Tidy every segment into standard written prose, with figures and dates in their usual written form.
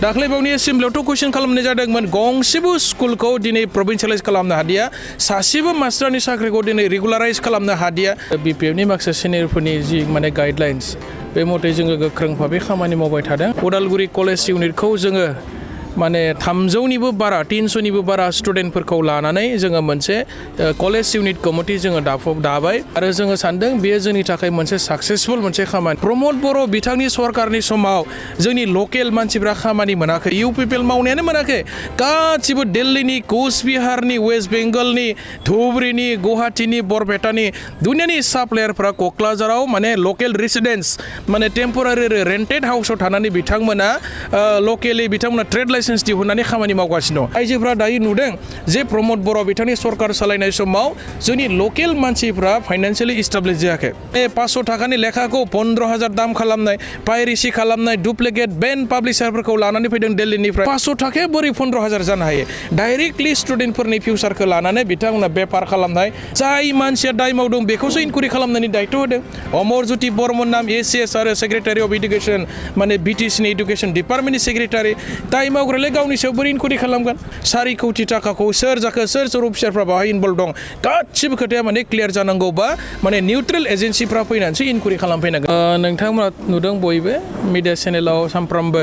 दाख्लैबावनि एसेमब्लियावथ' कुइसन खालामनाय जादोंमोन गंसेबो स्कुलखौ दिनै प्रभिन्सियेलाइज खालामनो हादिया सासेबो मास्टारनि साख्रिखौ दिनै रेगुलाराइज खालामनो हादिया BPFनि माखासे सिनियरफोरनि जि माने गाइडलाइन्स बे मथे जोङो गोख्रों भाबै खामानि मावबाय थादों उदालगुरि कलेज इउनिटखौ जोङो माने 300निबो बारा 300निबो बारा स्टुडेन्टफोरखौ लानानै जोङो मोनसे कलेज इउनिट कमिटि जोङो दाबाय आरो जोङो सानदों बेयो जोंनि थाखाय मोनसे साक्सेसफुल मोनसे खामानि प्रमद बर' बिथांनि सरकारनि समाव जोंनि लकेल मानसिफ्रा खामानि मोनाखै UPPL मावनायानो मोनाखै गासिबो दिल्लीनि कुचबिहारनि वेस्ट बेंगलनि धुबुरीनि गुवाहाटीनि बरपेटानि दुनियानि साप्लायारफ्रा क'क्राझाराव माने लकेल रेसिडेन्स माने टेम्परारि रेन्टेड हाउसआव थानानै बिथांमोना लकेलि बिथांमोना ट्रेड लाइसेन्स दिहुननानै खामानि मावगासिनो दं आइजोफ्रा दायो नुदों जे प्रमद बर' बिथांनि सरकार सालायनाय समाव जोंनि लकेल मानसिफ्रा फाइनान्सियेलि इस्टाब्लिश जायाखै 500 थाखानि लेखाखौ 15,000 दाम खालामनाय पाइरेसि खालामनाय डुप्लिकेट बेन पाब्लिशारफोरखौ लानानै फैदों दिल्लीनिफ्राय 500 थाखाया बोरै 15,000 जानो हायो डाइरेक्टलि स्टुडेन्टफोरनि फिउचारखौ लानानै बिथांमोना बेपार खालामनाय जाय मानसिया दाय मावदों बेखौसो इनकुइरि खालामनायनि दायित्व होदों अमरज्योति बर्मन नाम ACS आरो सेक्रेटारि अफ इडुकेसन माने BTCनि इडुकेसन डिपार्टमेन्टनि सेक्रेटारि दाय मावग्रालाय गावनि सायाव बोरै इनकुइरि खालामगोन 4 कोटि थाखाखौ सोर जाखो सोर अफिसारफ्रा बाहाय इनभल्भ दं गासिबो खोथाया माने क्लियार जानांगौबा माने निउट्रेल एजेन्सिफ्रा फैनानैसो इनकुइरि खालामफैनांगोन नोंथांमोना नुदों बयबो मिडिया चेनेलाव सानफ्रामबो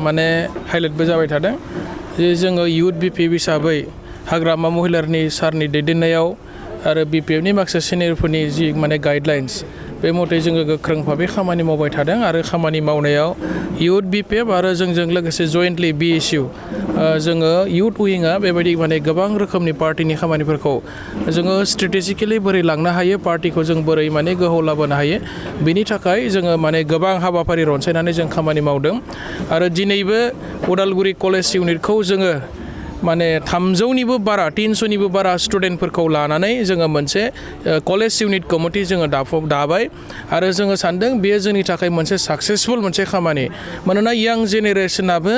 माने हाइलाइटबो जाबाय थादों जे जोङो युथ BPF हिसाबै हाग्रामा महिलारनि सारनि दैदेननायाव आरो BPFनि माखासे सिनियरफोरनि जि माने गाइडलाइन्स बे मथे जोङो गोख्रों भाबै खामानि मावबाय थादों आरो खामानि मावनायाव युथ BPF आरो जोंजों लोगोसे जयेन्टलि BSU जोङो युथ उइंआ बेबायदि माने गोबां रोखोमनि पार्टिनि खामानिफोरखौ जोङो स्ट्रेटेजिकेलि बोरै लांनो हायो पार्टिखौ जों बोरै माने गोहो लाबोनो हायो बेनि थाखाय जोङो माने गोबां हाबाफारि रनसायनानै जों खामानि मावदों आरो दिनैबो उदालगुरि कलेज इउनिटखौ जोङो माने 300निबो बारा 300निबो बारा स्टुडेन्टफोरखौ लानानै जोङो मोनसे कलेज इउनिट कमिटि जोङो दाबाय आरो जोङो सानदों बेयो जोंनि थाखाय मोनसे साक्सेसफुल मोनसे खामानि मानोना यां जेनेरेसनाबो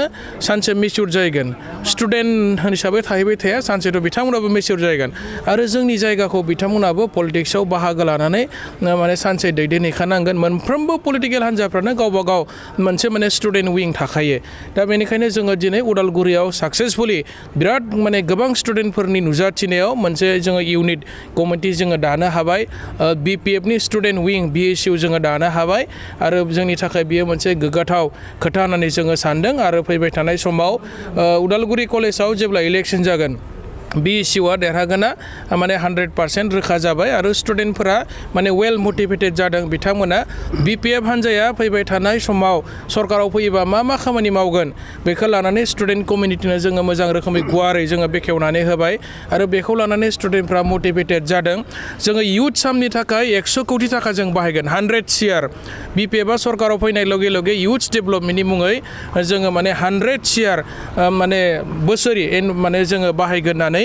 सानसे मेच्युर जागोन स्टुडेन्ट हिसाबै थाहैबाय थाया सानसेथ' बिथांमोनाबो मेच्युर जागोन आरो जोंनि जायगाखौ बिथांमोनाबो पलिटिक्सआव बाहागो लानानै माने सानसे दैदेनहैखानांगोन मोनफ्रोमबो पलिटिकेल हान्जाफ्रानो गावबा गाव मोनसे माने स्टुडेन्ट उइं थाखायो दा बेनिखायनो जोङो दिनै उदालगुरियाव साक्सेसफुली बिराद माने गोबां स्टुडेन्टफोरनि नुजाथिनायाव मोनसे जोङो इउनिट कमिटि जोङो दानो हाबाय BPFनि स्टुडेन्ट उइं BSU जोङो दानो हाबाय आरो जोंनि थाखाय बियो मोनसे गोग्गाथाव खोथा होननानै जोङो सानदों आरो फैबाय थानाय समाव उदालगुरि कलेजाव जेब्ला इलेक्सन जागोन BSUआ देरहागोना माने 100% रोखा जाबाय आरो स्टुडेन्टफोरा माने वेल मटिभेटेड जादों बिथांमोना BPF हान्जाया फैबाय थानाय समाव सरकाराव फैयोबा मा खामानि मावगोन बेखौ लानानै स्टुडेन्ट कमिउनिटिनो जोङो मोजां रोखोमै गुवारै जोङो बेखेवनानै होबाय आरो बेखौ लानानै स्टुडेन्टफ्रा मटिभेटेड जादों जोङो युथ सामनि थाखाय 100 कोटि थाखा जों बाहायगोन 100 CR BPFआ सरकाराव फैनाय लगे लगे युथ डेभेलपमेन्टनि मुङै जोङो माने 100 CR माने बोसोरि माने जोङो बाहायगोन होननानै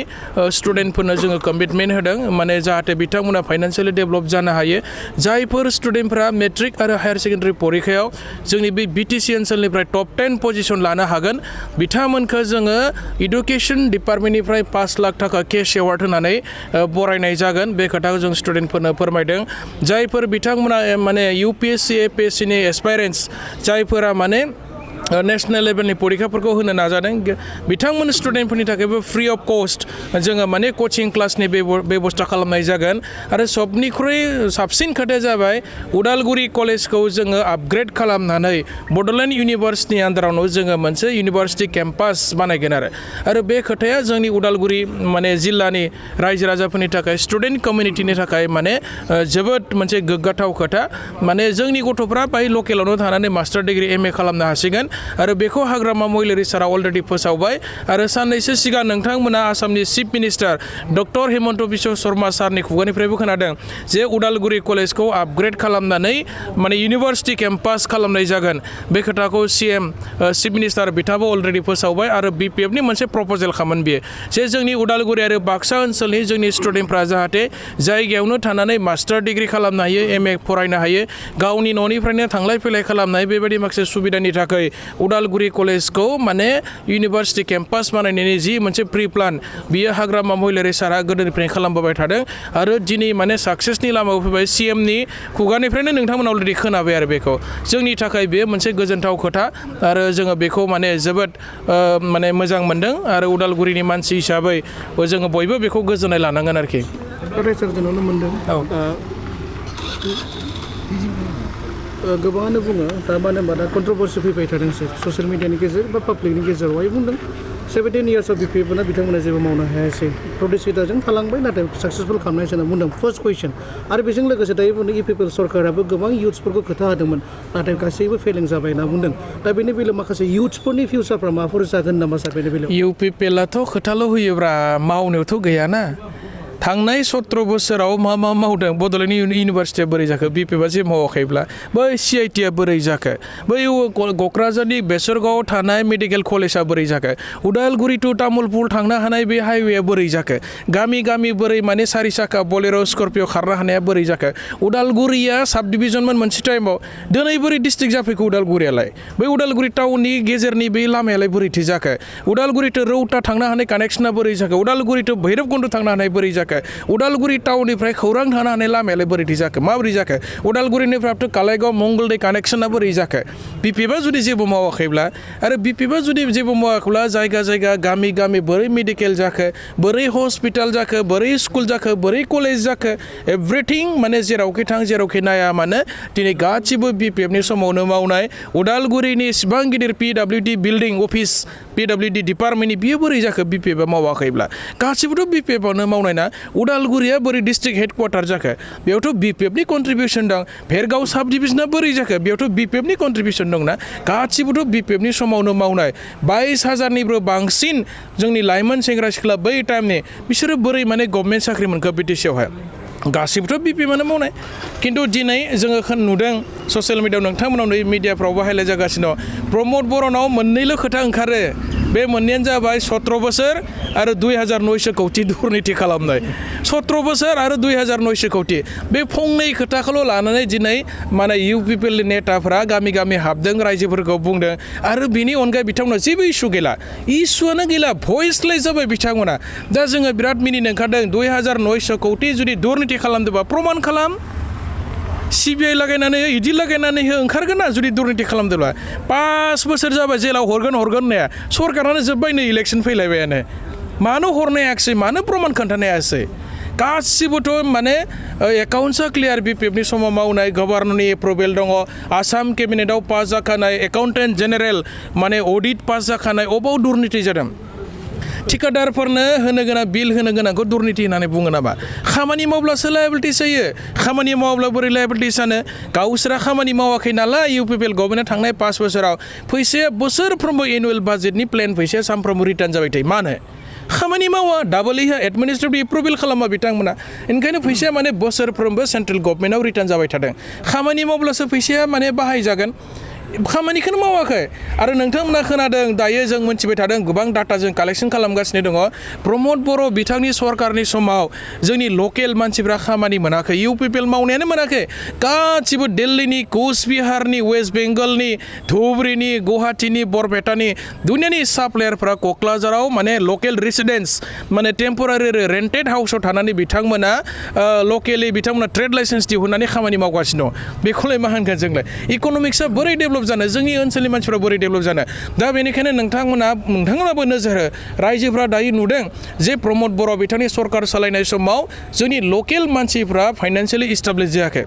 स्टुडेन्टफोरनो जोङो कमिटमेन्ट होदों माने जाहाथे बिथांमोना फाइनान्सियेलि डेभेलप जानो हायो जायफोर स्टुडेन्टफ्रा मेट्रिक आरो हायार सेकेन्डारि परिखायाव जोंनि बे BTC ओनसोलनिफ्राय टप 10 पजिशन लानो हागोन बिथांमोनखौ जोङो इडुकेसन डिपार्टमेन्टनिफ्राय 5 लाख थाखा केश एवार्ड होनानै बरायनाय जागोन बे खोथाखौ जों स्टुडेन्टफोरनो फोरमायदों जायफोर बिथांमोना माने UPSC APSCनि एसपायरेन्ट्स जायफोरा माने नेशनेल लेभेलनि परिखाफोरखौ होनो नाजादों बिथांमोन स्टुडेन्टफोरनि थाखायबो फ्रि अफ कस्ट जोङो माने कोचिं क्लासनि बेबस्था खालामनाय जागोन आरो सबनिख्रुइ साबसिन खोथाया जाबाय उदालगुरि कलेजखौ जोङो आपग्रेड खालामनानै बड'लेण्ड इउनिभार्सिटिनि आन्दारावनो जोङो मोनसे इउनिभार्सिटि केम्पास बानायगोन आरो बे खोथाया जोंनि उदालगुरि माने जिल्लानि रायजो राजाफोरनि थाखाय स्टुडेन्ट कमिउनिटिनि थाखाय माने जोबोद मोनसे गोग्गाथाव खोथा माने जोंनि गथ'फ्रा बाय लकेलावनो थानानै मास्टार डिग्रि MA खालामनो हासिगोन आरो बेखौ हाग्रामा महिलारि सारा अलरेडि फोसावबाय आरो साननैसो सिगां नोंथांमोना आसामनि chief minister doctor Hemant Biswa Sharma सारनि खुगानिफ्रायबो खोनादों जे उदालगुरि कलेजखौ आपग्रेड खालामनानै माने इउनिभार्सिटि केम्पास खालामनाय जागोन बे खोथाखौ CM चिफ मिनिस्टार बिथाङाबो अलरेडि फोसावबाय आरो BPFनि मोनसे प्रप'जेल खामोन बियो जे जोंनि उदालगुरि आरो बाक्सा ओनसोलनि जोंनि स्टुडेन्टफ्रा जाहाथे जायगायावनो थानानै मास्टार डिग्रि खालामनो हायो MA फरायनो हायो गावनि न'निफ्रायनो थांलाय फैलाय खालामनाय बेबायदि माखासे सुबिदानि थाखाय उदालगुरि कलेजखौ माने इउनिभार्सिटि केम्पास बानायनायनि जि मोनसे प्रि प्लान बियो हाग्रामा महिलारि सारा गोदोनिफ्रायनो खालामबोबाय थादों आरो दिनै माने साक्सेसनि लामायाव फैबाय CMनि खुगानिफ्रायनो नोंथांमोना अलरेडि खोनाबाय आरो बेखौ जोंनि थाखाय बेयो मोनसे गोजोनथाव खोथा आरो जोङो बेखौ माने जोबोद माने मोजां मोनदों आरो उदालगुरिनि मानसि हिसाबै जोङो बयबो बेखौ गोजोननाय लानांगोन आरोखि नुनो मोनदों गोबाङानो बुङो दा मानो होनबा दा कन्ट्रभारसि फैबाय थादोंसै ससियेल मिडियानि गेजेर बा पाब्लिकनि गेजेरावहाय बुंदों 17 इयार्सआव BPF बिथांमोना जेबो मावनो हायासै प्रदेशिताजों थालांबाय नाथाय साक्सेसफुल खालामनाय होनना बुंदों फार्स्ट कुइसन आरो बेजों लोगोसे दायो बुंदों UPPL सरकाराबो गोबां इयुथ्सफोरखौ खोथा होदोंमोन नाथाय गासैबो फेलें जाबाय होनना बुंदों दा बेनि बेलायाव माखासे इयुथ्सफोरनि फिउचारफ्रा माबाफोर जागोन नामा सार बेनि बेलायाव UPPLआथ' खोथाल' होयोब्रा मावनायावथ' गैयाना थांनाय 17 बोसोराव मा मावदों बड'लेण्ड इउनिभार्सिटिया बोरै जाखो BPFआ जे मावाखैब्ला बै CITआ बोरै जाखो बै क'क्राझारनि बेसरगावआव थानाय मेडिकेल कलेजआ बोरै जाखो उदालगुरि टु तामुलपुर थांनो हानाय बे हाइवेआ बोरै जाखो गामि गामि बोरै माने 4 साखा बलेर' स्कर्पिय' खारनो हानाया बोरै जाखो उदालगुरिया साब डिभिजनमोन मोनसे टाइमाव दिनै बोरै डिस्ट्रिक्ट जाफैखो उदालगुरियालाय बै उदालगुरि टाउननि गेजेरनि बै लामायालाय बोरैथो जाखो उदालगुरि टु रौता थांनो हानाय कानेक्सना बोरै जाखो उदालगुरि टु भैरबकुन्द थांनो हानाय बोरै जाखो उदालगुरि टाउननिफ्राय खौरां थानो हानाय लामायालाय बोरैथि जाखो माबोरै जाखो उदालगुरिनिफ्राय कालाइगाव मंगलदै कानेक्सना बोरै जाखो BPFआ जुदि जेबो मावाखैब्ला आरो BPFआ जुदि जेबो मावाखैब्ला जायगा जायगा गामि गामि बोरै मेडिकेल जाखो बोरै हस्पिटाल जाखो बोरै स्कुल जाखो बोरै कलेज जाखो एभ्रिथिं माने जेरावखि थां जेरावखि नाया मानो दिनै गासिबो BPFनि समावनो मावनाय उदालगुरिनि इसिबां गिदिर PWD बिल्डिं अफिस PWD डिपार्टमेन्टनि बियो बोरै जाखो BPFआ मावाखैब्ला गासिबोथ' BPFआवनो मावनाय ना उदालगुरिया बोरै डिस्ट्रिक्ट हेडक्वार्टार जाखो बेयावथ' BPFनि कन्ट्रिबिउसन दं भेरगाव साब डिभिजना बोरै जाखो बेयावथ' BPFनि कन्ट्रिबिउसन दंना गासिबोथ' BPFनि समावनो मावनाय 22,000निबो बांसिन जोंनि लाइमोन सेंग्रा सिख्ला बै टाइमनि बिसोरो बोरै माने गभर्नमेन्ट साख्रि मोनखो BTCआवहाय गासिबोथ' BPFआनो मावनाय खिन्थु दिनै जोङो नुदों ससियेल मिडियायाव नोंथांमोनाव मिडियाफ्राव हाइलाइट जागासिनो दं प्रमद बर'नाव मोननैल' खोथा ओंखारो बे मोननैयानो जाबाय 17 बोसोर आरो 2,900 कौटि दुर्निति खालामनाय 17 बोसोर आरो 2,900 कौटि बे फंनै खोथाखौल' लानानै दिनै माने UPPLनि नेताफ्रा गामि गामि हाबदों रायजोफोरखौ बुंदों आरो बिनि अनगायै बिथांमोना जेबो इस्यु गैला इस्युआनो गैला भइसलेस जाबाय बिथांमोना दा जोङो बिराद मिनिनो ओंखारदों 2,900 कौटि जुदि दुर्निति खालामदोंबा प्रमान खालाम CBI लागायनानै इदि लागायनानै ओंखारगोन ना जुदि दुर्निति खालामदोंब्ला 5 बोसोर जाबाय जेलाव हरगोन होननाया सरकारानो जोब्बाय नै इलेक्सन फैलायबायानो मानो हरनो हायाखिसै मानो प्रमान खोन्थानो हायासै गासिबोथ' माने एकाउन्ट्सआ क्लियार BPFनि समाव मावनाय गभर्नरनि एप्रुभेल दङ आसाम केबिनेटआव पास जाखानाय एकाउन्टेन्ट जेनेरेल माने अडिट पास जाखानाय अबाव दुर्निति जादों ठिकादारफोरनो होनो गोनां बिल होनो गोनांखौ दुर्निति होननानै बुङो नामा खामानि मावब्लासो लायाबिलिटि जायो खामानि मावाब्ला बोरै लायाबिलिटि जानो गावसोरा खामानि मावाखै नालाय UPPL गभर्नमेन्टआ थांनाय 5 बोसोराव फैसाया बोसोरफ्रोमबो एनुवेल बाजेटनि प्लेन फैसाया सानफ्रोमबो रिटार्न जाबाय थायो मानो खामानि मावा डाबलैहा एडमिनिस्ट्रेटिभ एप्रुभेल खालामा बिथांमोना ओंखायनो फैसाया माने बोसोरफ्रोमबो सेन्ट्रेल गभर्नमेन्टआव रिटार्न जाबाय थादों खामानि मावब्लासो फैसाया माने बाहायजागोन खामानिखौनो मावाखै आरो नोंथांमोना खोनादों दायो जों मोनथिबाय थादों गोबां डाटा जों कालेक्सन खालामगासिनो दङ प्रमद बर' बिथांनि सरकारनि समाव जोंनि लकेल मानसिफ्रा खामानि मोनाखै UPPL मावनायानो मोनाखै गासिबो दिल्लीनि कुचबिहारनि वेस्ट बेंगलनि धुबुरीनि गुवाहाटीनि बरपेटानि दुनियानि साप्लायारफ्रा क'क्राझाराव माने लकेल रेसिडेन्स माने टेम्परारि रेन्टेड हाउसआव थानानै बिथांमोना लकेलि बिथांमोना ट्रेड लाइसेन्स दिहुननानै खामानि मावगासिनो दं बेखौलाय मा होनगोन जोंलाय इक'नमिक्सआ बोरै डेभेलप जानो जोंनि ओनसोलनि मानसिफ्रा बोरै डेभेलप जानो दा बेनिखायनो नोंथांमोनाबो नोजोर हो रायजोफ्रा दायो नुदों जे प्रमद बर' बिथांनि सरकार सालायनाय समाव जोंनि लकेल मानसिफ्रा फाइनान्सियेलि इस्टाब्लिश जायाखै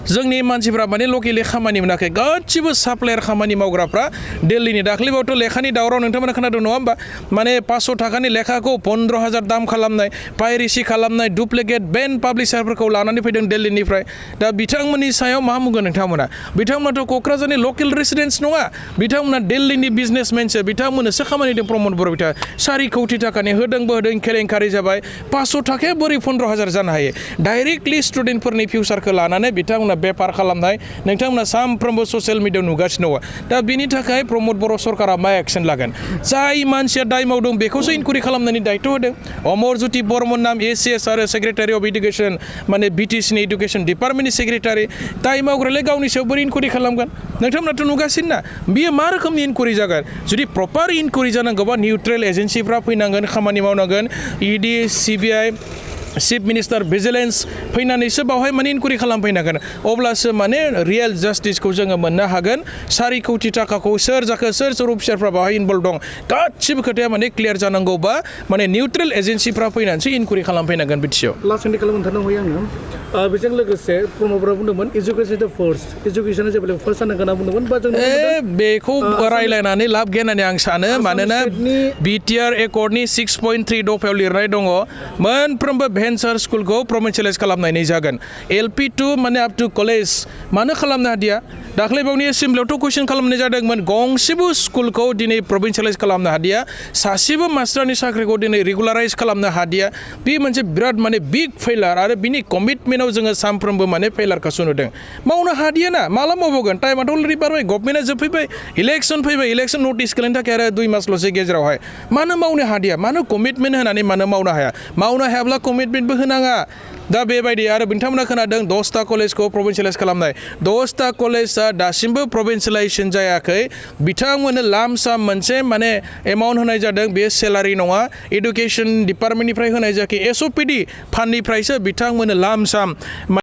जोंनि मानसिफ्रा माने लकेलि खामानि मोनाखै गासिबो साप्लायार खामानि मावग्राफ्रा दिल्लीनि दाख्लैबावथ' लेखानि दावराव नोंथांमोना खोनादों नङा होमबा माने 500 थाखानि लेखाखौ 15,000 दाम खालामनाय पाइरेसि खालामनाय डुप्लिकेट बेन पाब्लिशारफोरखौ लानानै फैदों दिल्लीनिफ्राय दा बिथांमोननि सायाव मा बुंगोन नोंथांमोना बिथांमोनाथ' क'क्राझारनि लकेल रेसिडेन्स नङा बिथांमोना दिल्लीनि बिजनेसमेनसो बिथांमोननोसो खामानि होदों प्रमद बर' बिथाङा 4 कौटि थाखानि होदोंबो होदों केलेंकारि जाबाय 500 थाखाया बोरै 15,000 जानो हायो डाइरेक्टलि स्टुडेन्टफोरनि फिउचारखौ लानानै बिथांमोना नोंथांमोना बेफार खालामनाय नोंथांमोना सानफ्रोमबो ससियेल मिडियायाव नुगासिनो दङ दा बेनि थाखाय प्रमद बर' सरकारा मा एक्सन लागोन जाय मानसिया दाय मावदों बेखौसो इनकुवारि खालामनायनि दायित्व होदों अमरज्योति बर्मन नाम एसिएस आरो सेक्रेटारि अफ इडुकेसन माने बिटिसिनि इडुकेसन डिपार्टमेन्टनि सेक्रेटारि दाय मावग्रालाय गावनि सायाव बोरै इनकुवारि खालामगोन नोंथांमोनाथ' नुगासिनो ना बियो मा रोखोमनि इनकुवारि जागोन जुदि प्रपार इनकुवारि जानांगौबा निउट्रेल एजेन्सिफ्रा फैनांगोन खामानि मावनांगोन इडि सिबिआइ चिफ मिनिस्टार भिजिलेन्स फैनानैसो बावहाय माने इनकुवारि खालामफैनांगोन अब्लासो माने रियेल जास्टिसखौ जोङो मोननो हागोन 4 कोटि थाखाखौ सोर जाखो सोर अफिसारफ्रा बावहाय इनभल्भ दं गासिबो खोथाया माने क्लियार जानांगौबा माने निउट्रेल एजेन्सिफ्रा फैनानैसो इनकुवारि खालामफैनांगोन बिटिसिआव लास्ट सोंथि खालामनो होयो आङो बेजों लोगोसे प्रमदफोरा बुंदोंमोन इडुकेसन द फार्स्ट इडुकेसना जेब्ला फार्स्ट जानांगोन होनना बुंदोंमोन बा जों बेखौ रायलायनानै लाब गैया होननानै आं सानो मानोना बिटिआर एकर्डनि 6.3 दफायाव लिरनाय दङ मोनफ्रोमबो भेन्सार स्कुलखौ प्रभिन्सियेलाइज खालामनाय जागोन LP2 माने आप टु कलेज मानो खालामनो हादिया दाख्लैबावनि एसेम्ब्लियावथ' कुइसन खालामनाय जादोंमोन गंसेबो स्कुलखौ दिनै प्रभिन्सियेलाइज खालामनो हादिया सासेबो मास्टारनि साख्रिखौ दिनै रेगुलाराइज खालामनो हादिया बे मोनसे बिराद माने बिग फेलार आरो बिनि कमिटमेन्टआव जोङो सानफ्रोमबो माने फेलारखौ नुदों मावनो हादिया ना माला मावबावगोन टाइमाथ' अलरेडि बारबाय गभर्नमेन्टआ जोबफैबाय इलेक्सन फैबाय इलेक्सन नटिस खालामनो थाखाय आरो 2 मासल'सो गेजेरावहाय मानो मावनो हादिया मानो कमिटमेन्ट होनानै मानो मावनो हाया मावनो हायाब्ला कमिटमेन्टबो होनाङा दा बेबायदि आरो बिथांमोना खोनादों 10टा कलेजखौ प्रभिन्सियेलाइज खालामनाय 10टा कलेजआ दासिमबो प्रभिन्सियेलाइजेसन जायाखै बिथांमोननो लाम साम मोनसे माने एमाउन्ट होनाय जादों बे सेलारि नङा इडुकेसन डिपार्टमेन्टनिफ्राय होनाय जायाखै SOPD फान्डनिफ्रायसो बिथांमोननो लाम साम